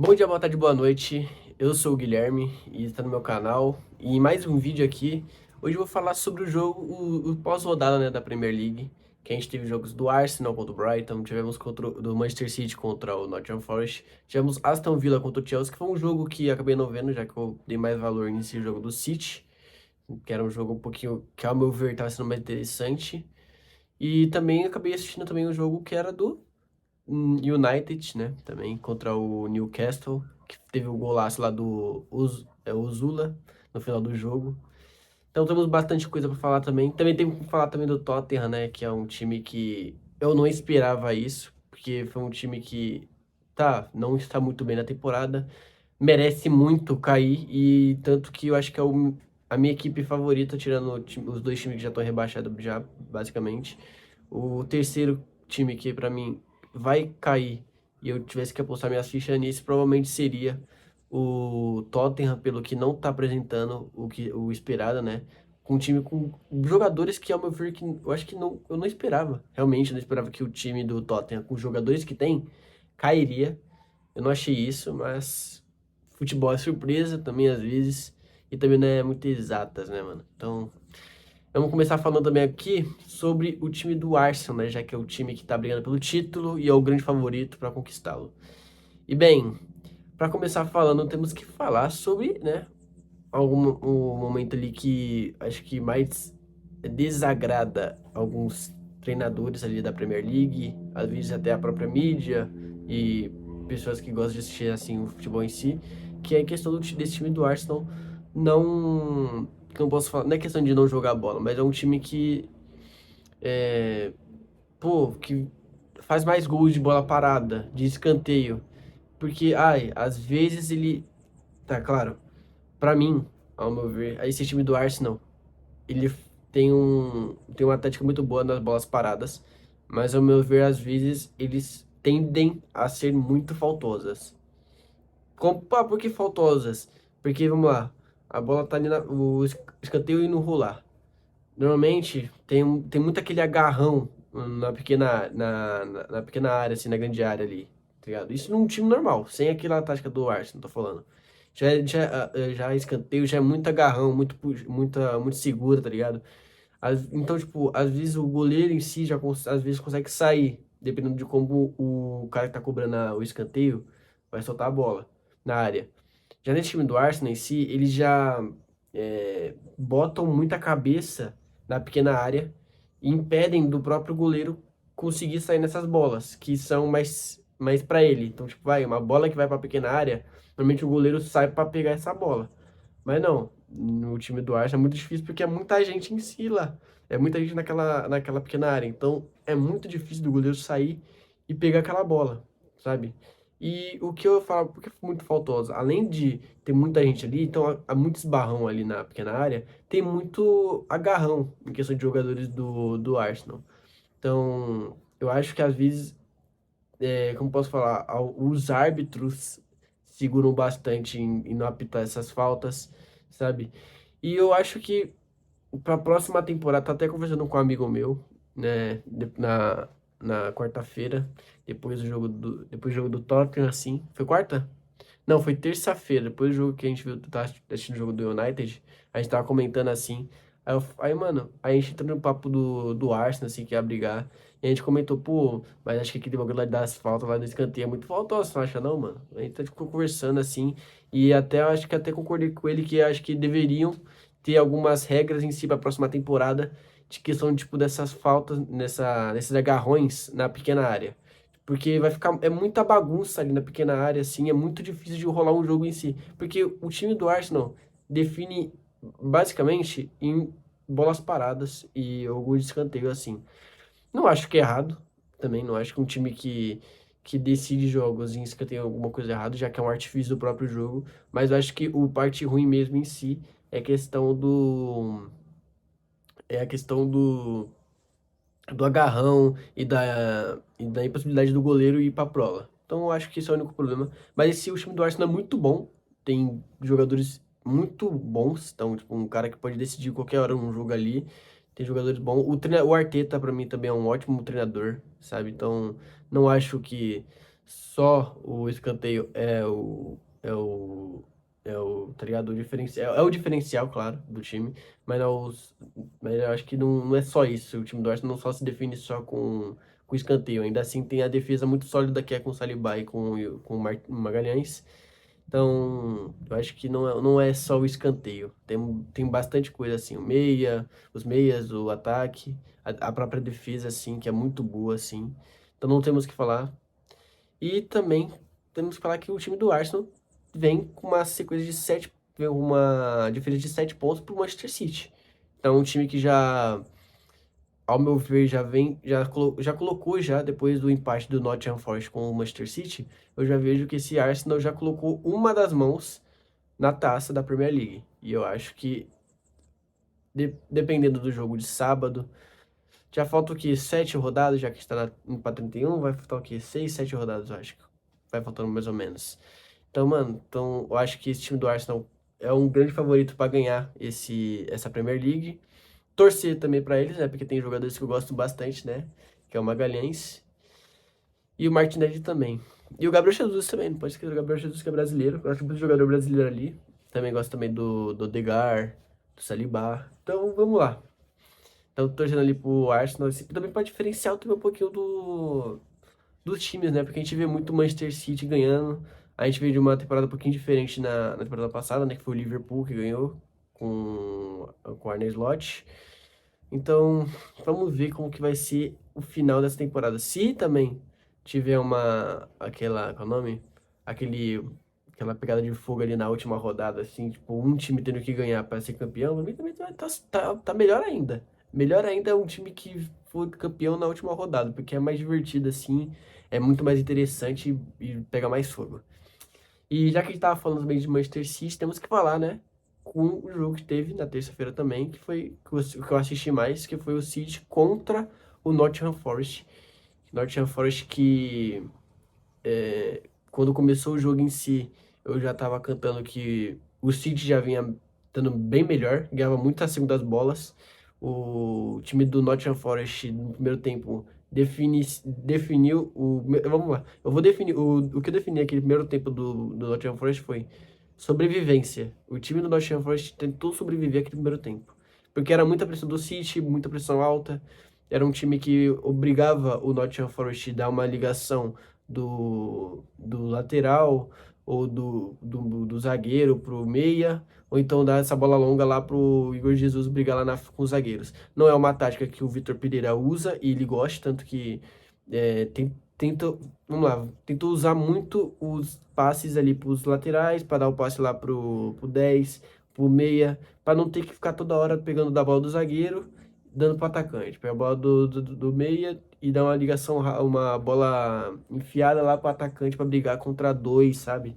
Bom dia, boa tarde, boa noite. Eu sou o Guilherme e está no meu canal. E em mais um vídeo aqui, hoje eu vou falar sobre o jogo, o pós-rodada, né, da Premier League. Que a gente teve jogos do Arsenal contra o Brighton, tivemos do Manchester City contra o Nottingham Forest, tivemos Aston Villa contra o Chelsea, que foi um jogo que eu acabei não vendo, já que eu dei mais valor nesse jogo do City, que era um jogo um pouquinho, que ao meu ver estava sendo mais interessante. E também acabei assistindo também um jogo que era do United, né? Também contra o Newcastle, que teve o golaço lá do Ozula no final do jogo. Então temos bastante coisa para falar também. Também temos que falar também do Tottenham, né? Que é um time que eu não esperava isso, porque foi um time que não está muito bem na temporada, merece muito cair e tanto que eu acho que é a minha equipe favorita, tirando os dois times que já estão rebaixados já, basicamente. O terceiro time que para mim vai cair e eu tivesse que apostar minhas fichas nisso, provavelmente seria o Tottenham, pelo que não está apresentando o esperado, né? Com um time com jogadores que, ao meu ver, que eu acho que não, eu não esperava. Realmente, eu não esperava que o time do Tottenham, com os jogadores que tem, cairia. Eu não achei isso, mas futebol é surpresa também às vezes e também não é muito exatas, né, mano? Então, vamos começar falando também aqui sobre o time do Arsenal, né, já que é o time que tá brigando pelo título e é o grande favorito para conquistá-lo. E bem, para começar falando, temos que falar sobre, né, um momento ali que acho que mais desagrada alguns treinadores ali da Premier League, às vezes até a própria mídia e pessoas que gostam de assistir assim o futebol em si, que é a questão desse time do Arsenal não, que eu não posso falar, não é questão de não jogar bola, mas é um time que é, que faz mais gols de bola parada, de escanteio, porque às vezes ele, tá claro, pra mim, ao meu ver, esse time do Arsenal, ele tem uma tática muito boa nas bolas paradas, mas ao meu ver, às vezes eles tendem a ser muito faltosas. Por que faltosas? Porque, vamos lá, a bola tá ali o escanteio indo rolar. Normalmente tem muito aquele agarrão na pequena área, assim, na grande área ali, tá ligado? Isso num time normal, sem aquela tática do Arsenal, tô falando. Já escanteio, já é muito agarrão, muito segura, tá ligado? Então, tipo, às vezes o goleiro em si às vezes consegue sair, dependendo de como o cara que tá cobrando o escanteio vai soltar a bola na área. Já nesse time do Arsenal em si, eles já botam muita cabeça na pequena área e impedem do próprio goleiro conseguir sair nessas bolas, que são mais para ele. Então, tipo, uma bola que vai para a pequena área, normalmente o goleiro sai para pegar essa bola. Mas não, no time do Arsenal é muito difícil porque é muita gente em si lá. É muita gente naquela pequena área. Então é muito difícil do goleiro sair e pegar aquela bola, sabe? E o que eu falo, porque foi muito faltosa, além de ter muita gente ali, então há muito esbarrão ali na pequena área, tem muito agarrão em questão de jogadores do Arsenal. Então, eu acho que às vezes, como posso falar, os árbitros seguram bastante em não apitar essas faltas, sabe? E eu acho que para a próxima temporada, tá até conversando com um amigo meu, né, na quarta-feira, depois do jogo do Tottenham, assim. Foi quarta? Não, foi terça-feira, depois do jogo que a gente viu, tá assistindo o jogo do United, a gente tava comentando assim. Mano, a gente entrou no papo do Arsenal, assim, que ia brigar. E a gente comentou, pô, mas acho que aquele bagulho lá das faltas lá no escanteio é muito faltoso, você não acha não, mano? A gente tá tipo, conversando assim, e até eu acho que até concordei com ele que acho que deveriam ter algumas regras em si pra próxima temporada, de questão, tipo, dessas faltas, nesses agarrões na pequena área. Porque vai ficar. É muita bagunça ali na pequena área, assim. É muito difícil de rolar um jogo em si. Porque o time do Arsenal define basicamente em bolas paradas e algum de escanteio, assim. Não acho que é errado. Também não acho que um time que decide jogos em escanteio é alguma coisa errada, já que é um artifício do próprio jogo. Mas eu acho que o parte ruim mesmo em si é a questão do. É a questão do agarrão e da impossibilidade do goleiro ir pra prola. Então eu acho que esse é o único problema. Mas esse o time do Arsenal é muito bom, tem jogadores muito bons, então tipo, um cara que pode decidir qualquer hora um jogo ali, tem jogadores bons. O Arteta pra mim também é um ótimo treinador, sabe? Então não acho que só o escanteio tá ligado? O diferencial, é o diferencial, claro, do time, mas, mas eu acho que não é só isso. O time do Arsenal não só se define só com escanteio, ainda assim tem a defesa muito sólida que é com o Saliba e com o Magalhães. Então, eu acho que não é só o escanteio. Tem bastante coisa assim, os meias, o ataque, a própria defesa, assim, que é muito boa, assim. Então não temos que falar. E também temos que falar que o time do Arsenal vem com uma sequência de vem com uma diferença de 7 pontos para o Manchester City. Então, um time que já, ao meu ver, já colocou já, depois do empate do Nottingham Forest com o Manchester City, eu já vejo que esse Arsenal já colocou uma das mãos na taça da Premier League. E eu acho que, dependendo do jogo de sábado, já falta o quê? 7 rodadas, já que está para 31, vai faltar o quê? 6, 7 rodadas, eu acho que vai faltando mais ou menos. Então, mano, eu acho que esse time do Arsenal é um grande favorito para ganhar essa Premier League. Torcer também para eles, né? Porque tem jogadores que eu gosto bastante, né? Que é o Magalhães e o Martinelli também. E o Gabriel Jesus também, não pode esquecer do Gabriel Jesus, que é brasileiro. Eu acho muito jogador brasileiro ali. Também gosto também do Odegaard, do Saliba. Então, vamos lá. Então, torcendo ali pro Arsenal, assim, também para diferenciar também um pouquinho dos times, né? Porque a gente vê muito o Manchester City ganhando. A gente veio de uma temporada um pouquinho diferente na temporada passada, né? Que foi o Liverpool que ganhou com o Arne Slot. Então, vamos ver como que vai ser o final dessa temporada. Se também tiver qual é o nome? Aquele, aquela pegada de fogo ali na última rodada, assim, tipo, um time tendo que ganhar para ser campeão, pra mim também tá melhor ainda. Melhor ainda é um time que for campeão na última rodada, porque é mais divertido, assim, é muito mais interessante e pega mais fogo. E já que a gente tava falando também de Manchester City, temos que falar, né? Com o jogo que teve na terça-feira também, que eu assisti mais, que foi o City contra o Nottingham Forest. Nottingham Forest que, quando começou o jogo em si, eu já tava cantando que o City já vinha estando bem melhor, ganhava muitas segundas bolas. O time do Nottingham Forest no primeiro tempo definiu o. Vamos lá, eu vou definir. O que eu defini aquele primeiro tempo do Nottingham Forest foi sobrevivência. O time do Nottingham Forest tentou sobreviver aquele primeiro tempo. Porque era muita pressão do City, muita pressão alta. Era um time que obrigava o Nottingham Forest a dar uma ligação do lateral ou do zagueiro pro meia, ou então dar essa bola longa lá pro Igor Jesus brigar lá com os zagueiros. Não é uma tática que o Vitor Pereira usa e ele gosta, tanto que vamos lá, tentou usar muito os passes ali pros laterais, para dar o passe lá pro 10, pro meia, para não ter que ficar toda hora pegando da bola do zagueiro, dando pro atacante. Pega a bola do meia e dá uma ligação, uma bola enfiada lá pro atacante para brigar contra dois, sabe?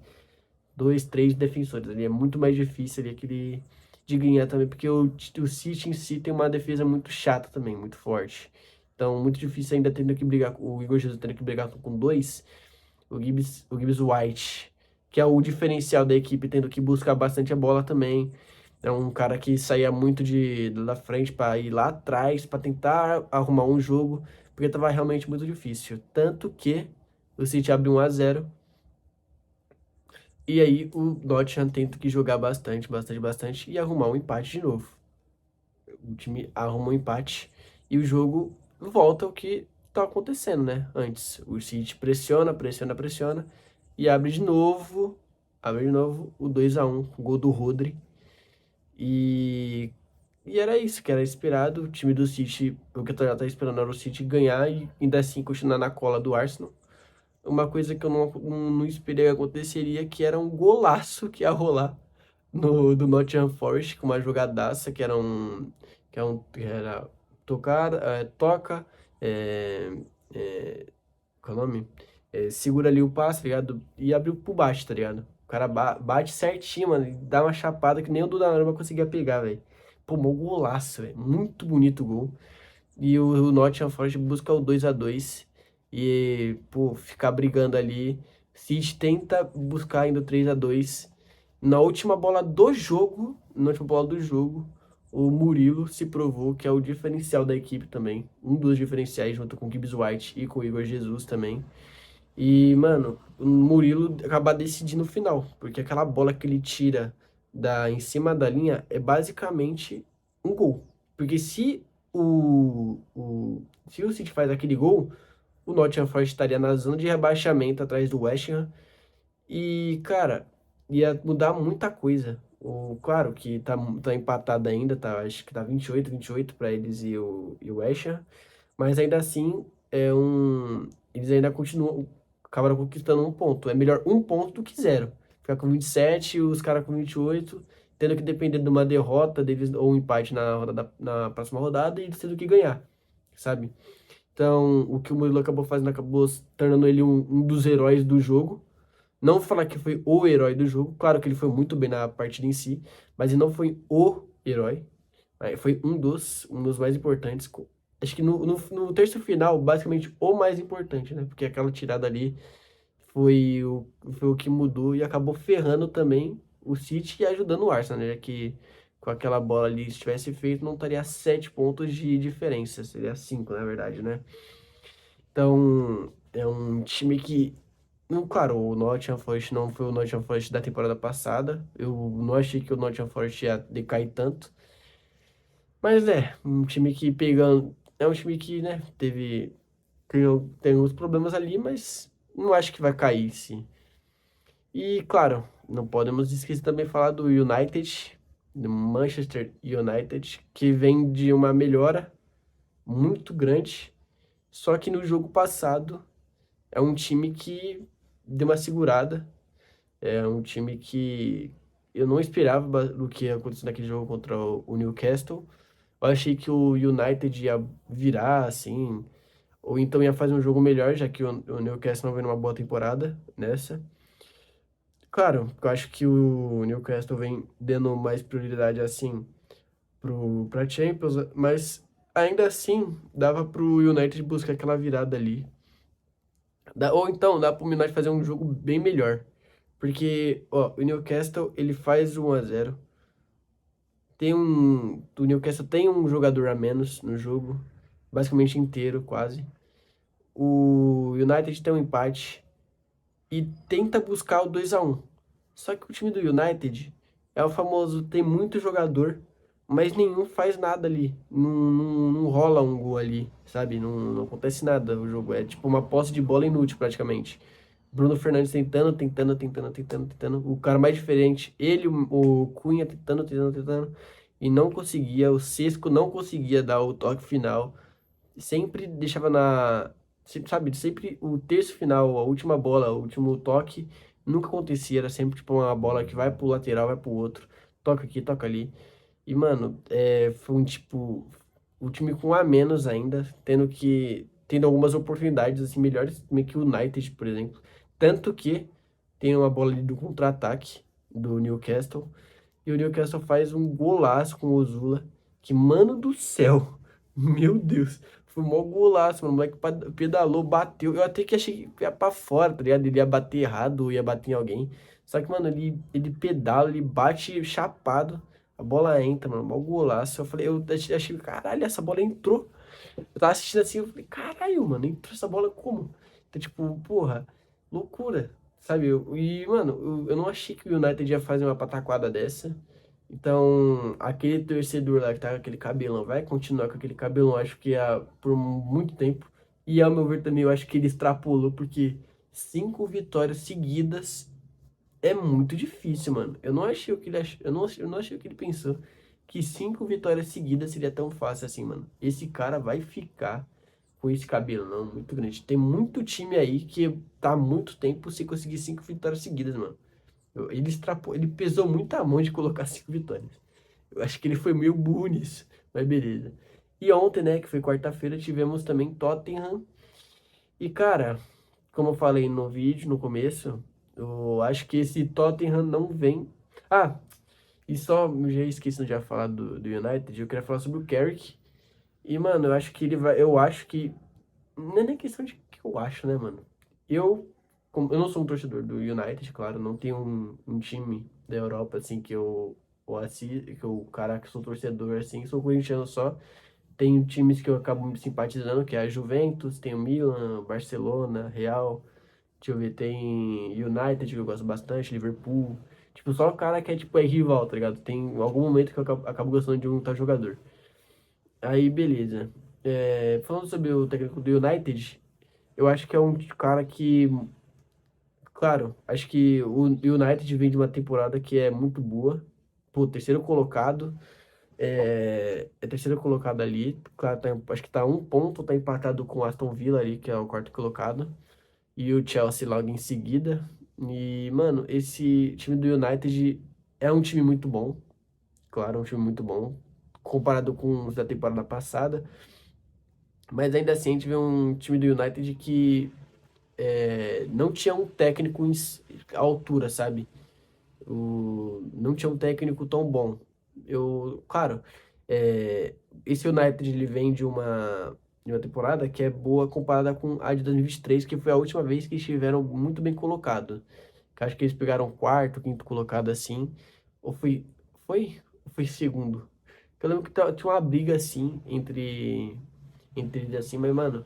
Dois, três defensores ali. É muito mais difícil ali aquele de ganhar também, porque o City em si tem uma defesa muito chata também, muito forte. Então, muito difícil ainda tendo que brigar, o Igor Jesus tendo que brigar com dois, o Gibbs White, que é o diferencial da equipe, tendo que buscar bastante a bola também. É um cara que saía muito da frente para ir lá atrás, para tentar arrumar um jogo, porque tava realmente muito difícil. Tanto que o City abre 1-0 e aí o Nottingham tenta que jogar bastante, bastante, bastante e arrumar um empate de novo. O time arruma um empate e o jogo volta ao que tá acontecendo, né? Antes, o City pressiona, pressiona, pressiona e abre de novo o 2-1, gol do Rodri. E, e era isso que era esperado. O time do City, o que eu já tava esperando era o City ganhar e ainda assim continuar na cola do Arsenal. Uma coisa que eu não esperei que aconteceria, que era um golaço que ia rolar do Nottingham Forest, com uma jogadaça, que era tocar, toca, é, qual é o nome? Segura ali o passe, tá ligado? E abriu pro baixo, tá ligado? O cara bate certinho, mano, e dá uma chapada que nem o Donnarumma conseguia pegar, velho. Pô, mó golaço, velho. Muito bonito o gol. E o Nottingham Forest busca o 2-2 e, pô, ficar brigando ali. City tenta buscar ainda o 3-2. Na última bola do jogo, o Murilo se provou que é o diferencial da equipe também. Um dos diferenciais junto com o Gibbs White e com o Igor Jesus também. E, mano, o Murilo acabar decidindo no final, porque aquela bola que ele tira em cima da linha é basicamente um gol. Porque se o City faz aquele gol, o Nottingham Forest estaria na zona de rebaixamento atrás do West Ham. E, cara, ia mudar muita coisa. Claro que tá empatado ainda, tá? Acho que tá 28 para eles e o West Ham. Mas ainda assim, eles ainda continuam, acabaram conquistando um ponto. É melhor um ponto do que zero. Ficar com 27 e os caras com 28, tendo que depender de uma derrota deles ou um empate na próxima rodada e eles tendo que ganhar, sabe? Então, o que o Murilo acabou fazendo acabou se tornando ele um dos heróis do jogo. Não vou falar que foi o herói do jogo, claro que ele foi muito bem na partida em si, mas ele não foi o herói. Foi um dos mais importantes. Acho que no terço final, basicamente o mais importante, né? Porque aquela tirada ali foi o que mudou e acabou ferrando também o City e ajudando o Arsenal, né? Já que com aquela bola ali, se tivesse feito, não estaria 7 pontos de diferença, seria 5, na verdade, né? Então, é um time que. Não, claro, o Nottingham Forest não foi o Nottingham Forest da temporada passada. Eu não achei que o Nottingham Forest ia decair tanto. Mas um time que pegando. É um time que, né, tem uns problemas ali, mas não acho que vai cair, sim. E, claro, não podemos esquecer também de falar do United, do Manchester United, que vem de uma melhora muito grande. Só que no jogo passado é um time que deu uma segurada. É um time que eu não esperava do que ia acontecer naquele jogo contra o Newcastle. Eu achei que o United ia virar, assim, ou então ia fazer um jogo melhor, já que o Newcastle não vem numa boa temporada nessa. Claro, eu acho que o Newcastle vem dando mais prioridade, assim, pra Champions, mas ainda assim dava pro United buscar aquela virada ali. Ou então dá pro United fazer um jogo bem melhor. Porque, ó, o Newcastle, ele faz 1-0. O Newcastle tem um jogador a menos no jogo, basicamente inteiro, quase. O United tem um empate e tenta buscar o 2-1. Só que o time do United é o famoso, tem muito jogador, mas nenhum faz nada ali. Não rola um gol ali, sabe? Não acontece nada o jogo. É tipo uma posse de bola inútil, praticamente. Bruno Fernandes tentando. O cara mais diferente, ele, o Cunha tentando. E não conseguia. O Sesco não conseguia dar o toque final. Sempre deixava sabe, sempre o terço final, a última bola, o último toque, nunca acontecia. Era sempre tipo uma bola que vai pro lateral, vai pro outro. Toca aqui, toca ali. E, mano, foi um tipo. O time com um a menos ainda, tendo algumas oportunidades assim, melhores meio que o United, por exemplo. Tanto que tem uma bola ali do contra-ataque do Newcastle. E o Newcastle faz um golaço com o Ozula. Que, mano do céu. Meu Deus. Foi um maior golaço, mano. O moleque pedalou, bateu. Eu até que achei que ia pra fora, tá ligado? Ele ia bater errado, ou ia bater em alguém. Só que, mano, ele pedala, ele bate chapado. A bola entra, mano. Mó golaço. Eu achei, caralho, essa bola entrou. Eu tava assistindo assim, eu falei, caralho, mano, entrou essa bola como? Então, tipo, porra, loucura, sabe? Mano, eu não achei que o United ia fazer uma pataquada dessa. Então, aquele torcedor lá que tá com aquele cabelão, vai continuar com aquele cabelão, acho que por muito tempo. E ao meu ver também, eu acho que ele extrapolou, porque 5 vitórias seguidas é muito difícil, mano. Eu não achei o que ele eu não achei o que ele pensou. Que 5 vitórias seguidas seria tão fácil assim, mano. Esse cara vai ficar com esse cabelo, não, muito grande. Tem muito time aí que tá há muito tempo sem conseguir 5 vitórias seguidas, mano. Ele pesou muito a mão de colocar 5 vitórias. Eu acho que ele foi meio burro nisso, mas beleza. E ontem, né, que foi quarta-feira, tivemos também Tottenham. E, cara, como eu falei no vídeo, no começo, eu acho que esse Tottenham não vem. Ah, e só, eu já esqueci de já falar do United, eu queria falar sobre o Carrick. E, mano, eu acho que ele vai. Eu acho que. Não é nem questão de que eu acho, né, mano? Eu não sou um torcedor do United, claro, não tenho um time da Europa, assim, que eu assisto, que eu, caraca, sou torcedor, assim, sou corintiano só. Tenho times que eu acabo me simpatizando, que é a Juventus, tem o Milan, Barcelona, Real. Deixa eu ver, tem United, que eu gosto bastante, Liverpool. Tipo, só o cara que é, tipo, é rival, tá ligado? Tem algum momento que eu acabo gostando de um tal jogador. Aí, beleza. Falando sobre o técnico do United, eu acho que é um cara que, claro, acho que o United vem de uma temporada que é muito boa. Pô, terceiro colocado. É terceiro colocado ali. Claro, acho que tá um ponto, tá empatado com o Aston Villa ali, que é o quarto colocado. E o Chelsea logo em seguida. E, mano, esse time do United é um time muito bom. Claro, é um time muito bom. Comparado com os da temporada passada. Mas ainda assim, a gente vê um time do United que não tinha um técnico à altura, sabe? Não tinha um técnico tão bom. Claro, é, esse United ele vem de uma temporada que é boa comparada com a de 2023, que foi a última vez que estiveram muito bem colocados. Acho que eles pegaram quarto, quinto colocado assim. Ou foi segundo? Eu lembro que tinha uma briga assim entre eles assim, mas mano.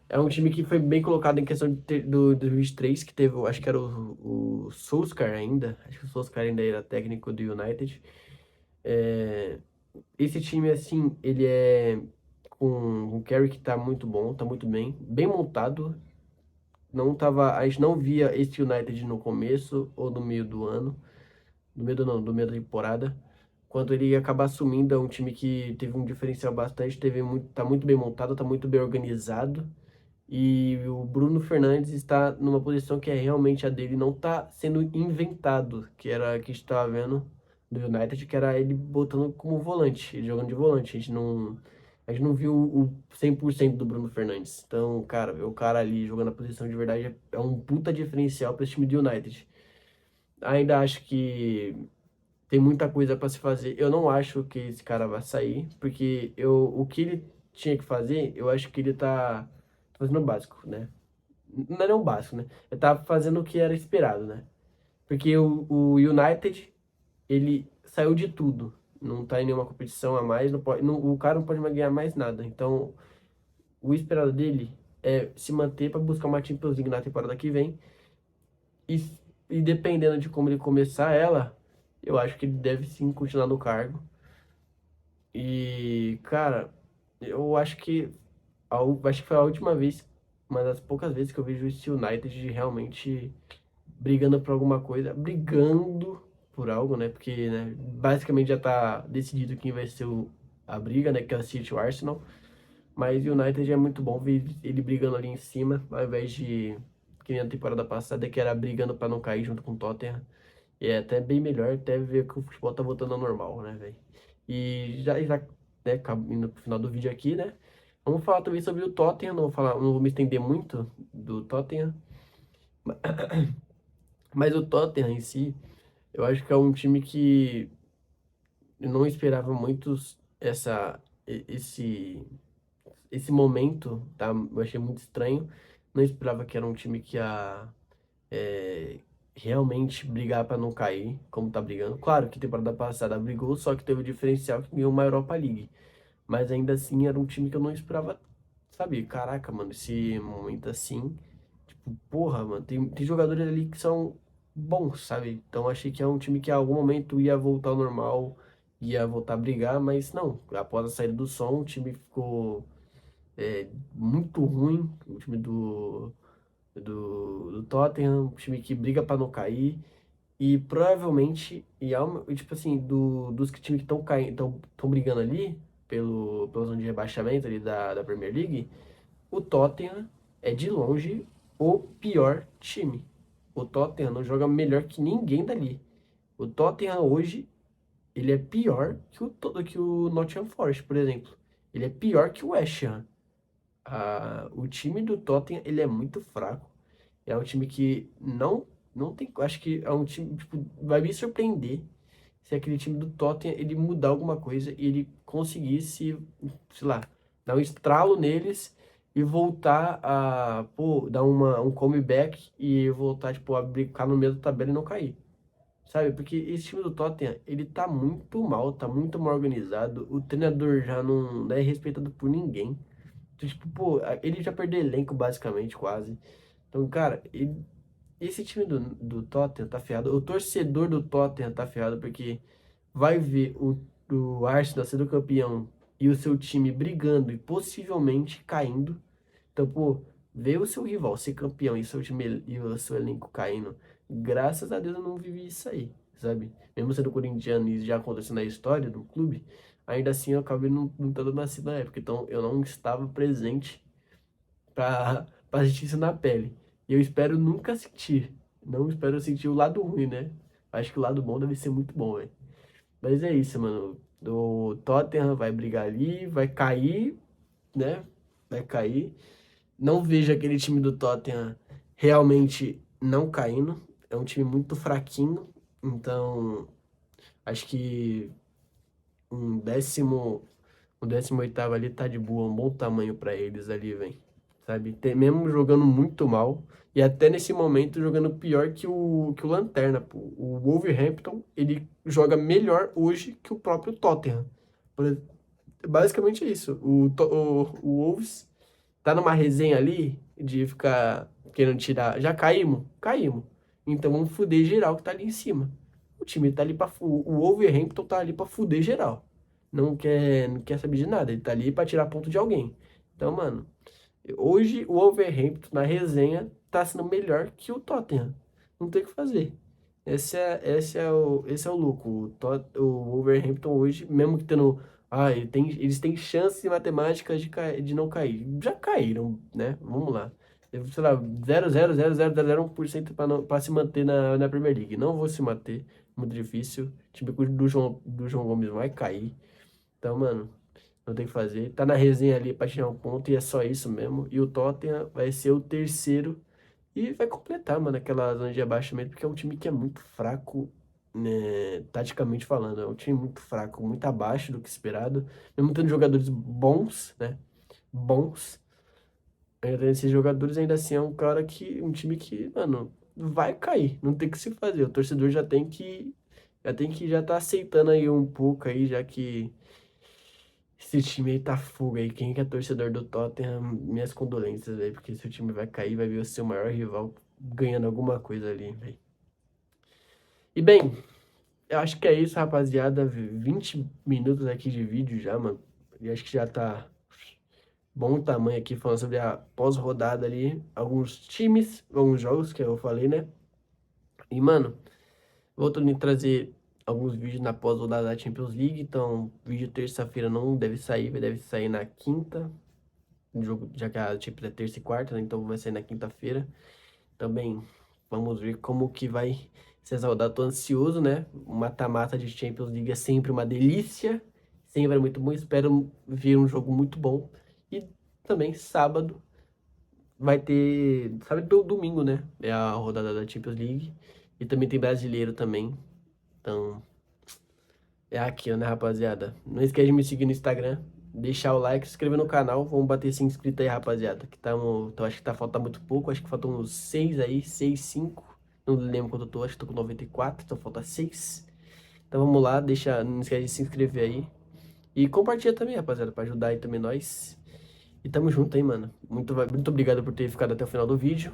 É um time que foi bem colocado em questão do 2023, que teve, acho que era o Solskjaer ainda, acho que o Solskjaer ainda era técnico do United. É, esse time, assim, ele é com um Carrick que tá muito bom, tá muito bem montado. A gente não via esse United no começo ou no meio do ano, do meio da temporada. Quando ele ia acabar assumindo, é um time que teve um diferencial bastante, tá muito bem montado, tá muito bem organizado. E o Bruno Fernandes está numa posição que é realmente a dele, não está sendo inventado, que era a que a gente estava vendo do United, que era ele botando como volante, ele jogando de volante. A gente não viu o 100% do Bruno Fernandes. Então, cara, ver o cara ali jogando a posição de verdade é um puta diferencial para esse time do United. Ainda acho que tem muita coisa para se fazer. Eu não acho que esse cara vai sair, porque o que ele tinha que fazer, eu acho que ele tá fazendo o básico, né? Não é nem o básico, né? Ele tá fazendo o que era esperado, né? Porque o United, ele saiu de tudo. Não tá em nenhuma competição a mais, não pode, o cara não pode mais ganhar mais nada. Então, o esperado dele é se manter para buscar uma Champions League na temporada que vem. E, e dependendo de como ele começar ela, eu acho que ele deve sim continuar no cargo. E, cara, eu acho que foi a última vez, uma das poucas vezes que eu vejo esse United realmente brigando por alguma coisa, brigando por algo, né? Porque, né, basicamente já tá decidido quem vai ser a briga, né? Que é o City e o Arsenal. Mas o United é muito bom ver ele brigando ali em cima, ao invés de, que nem a temporada passada, que era brigando pra não cair junto com o Tottenham. E é até bem melhor até ver que o futebol tá voltando ao normal, né, velho? E já, né, indo pro final do vídeo aqui, né? Vamos falar também sobre o Tottenham, não vou me estender muito do Tottenham, mas o Tottenham em si, eu acho que é um time que eu não esperava muito esse momento, tá? Eu achei muito estranho. Não esperava que era um time que ia é, realmente brigar para não cair, como tá brigando. Claro que temporada passada brigou, só que teve o diferencial que ganhou uma Europa League. Mas ainda assim era um time que eu não esperava, sabe? Caraca, mano, esse momento assim, tipo, porra, mano, tem jogadores ali que são bons, sabe? Então achei que é um time que em algum momento ia voltar ao normal, ia voltar a brigar, mas não. Após a saída do som, o time ficou muito ruim, o time do Tottenham, um time que briga para não cair. E provavelmente, e tipo assim, dos que times que estão caindo, estão brigando ali pela zona de rebaixamento ali da Premier League, o Tottenham é de longe o pior time. O Tottenham não joga melhor que ninguém dali. O Tottenham hoje, ele é pior que o Nottingham Forest, por exemplo. Ele é pior que o West Ham. O time do Tottenham, ele é muito fraco. É um time que não tem, acho que é um time, tipo, vai me surpreender se aquele time do Tottenham ele mudar alguma coisa e ele conseguisse, sei lá, dar um estralo neles e voltar pô, dar um comeback e voltar, tipo, a ficar no meio da tabela e não cair. Sabe? Porque esse time do Tottenham, ele tá muito mal organizado. O treinador já não é respeitado por ninguém. Então, tipo, pô, ele já perdeu elenco basicamente, quase. Então, cara, esse time do Tottenham tá ferrado. O torcedor do Tottenham tá ferrado porque vai ver o Arsenal sendo campeão e o seu time brigando e possivelmente caindo. Então, pô, ver o seu rival ser campeão e o seu time e o seu elenco caindo, graças a Deus eu não vivi isso aí, sabe? Mesmo sendo corintiano e já acontecendo na história do clube, ainda assim eu acabei não tendo nascido na época. Então, eu não estava presente pra sentir isso na pele. E eu espero nunca sentir. Não espero sentir o lado ruim, né? Acho que o lado bom deve ser muito bom, velho. Mas é isso, mano. O Tottenham vai brigar ali, vai cair, né? Vai cair. Não vejo aquele time do Tottenham realmente não caindo. É um time muito fraquinho. Então, acho que um décimo, o 18º ali tá de boa, um bom tamanho pra eles ali, velho. Sabe? Mesmo jogando muito mal. E até nesse momento jogando pior que o Lanterna, pô. O Wolverhampton, ele joga melhor hoje que o próprio Tottenham. Basicamente é isso. O Wolves tá numa resenha ali de ficar querendo tirar. Já caímos? Caímos. Então vamos fuder geral que tá ali em cima. O time tá ali pra. O Wolverhampton tá ali pra fuder geral. Não quer saber de nada. Ele tá ali pra tirar ponto de alguém. Então, mano, hoje o Wolverhampton na resenha tá sendo melhor que o Tottenham. Não tem o que fazer. Esse é o louco. O Wolverhampton hoje, mesmo que tendo. Ah, eles têm chances matemáticas de não cair. Já caíram, né? Vamos lá. Sei lá, 0,0000001% para se manter na Premier League. Não vou se manter. Muito difícil. O time do João Gomes vai cair. Então, mano, não tem o que fazer. Tá na resenha ali pra tirar um ponto e é só isso mesmo. E o Tottenham vai ser o terceiro e vai completar, mano, aquela zona de abaixamento, porque é um time que é muito fraco, né, taticamente falando. É um time muito fraco, muito abaixo do que esperado. Mesmo tendo jogadores bons, né? Bons. Ainda tendo esses jogadores, ainda assim é um time que, mano, vai cair. Não tem o que se fazer. O torcedor já tá aceitando aí um pouco aí, já que esse time aí tá fuga aí. Quem que é torcedor do Tottenham, minhas condolências, velho. Porque seu time vai cair, vai ver o seu maior rival ganhando alguma coisa ali, velho. E bem, eu acho que é isso, rapaziada. 20 minutos aqui de vídeo já, mano. E acho que já tá bom tamanho aqui falando sobre a pós-rodada ali. Alguns times, alguns jogos que eu falei, né? E, mano, voltando a trazer alguns vídeos na pós-rodada da Champions League. Então, vídeo terça-feira não deve sair, deve sair na quinta. O jogo, já que a Champions é terça e quarta, né? Então vai sair na quinta-feira. Também vamos ver como que vai ser essa rodada. Tô ansioso, né? O mata-mata de Champions League é sempre uma delícia. Sempre é muito bom. Espero ver um jogo muito bom. E também sábado vai ter. Sábado e domingo, né? É a rodada da Champions League. E também tem brasileiro também. Então, é aquilo, né, rapaziada? Não esquece de me seguir no Instagram, deixar o like, se inscrever no canal. Vamos bater 100 inscritos aí, rapaziada. Então acho que tá faltando muito pouco. Acho que faltam uns 6 aí, 6, 5. Não lembro quanto eu tô, acho que tô com 94, então falta 6. Então vamos lá, não esquece de se inscrever aí. E compartilha também, rapaziada, pra ajudar aí também nós. E tamo junto aí, mano. Muito obrigado por ter ficado até o final do vídeo.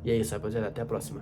E é isso, rapaziada. Até a próxima.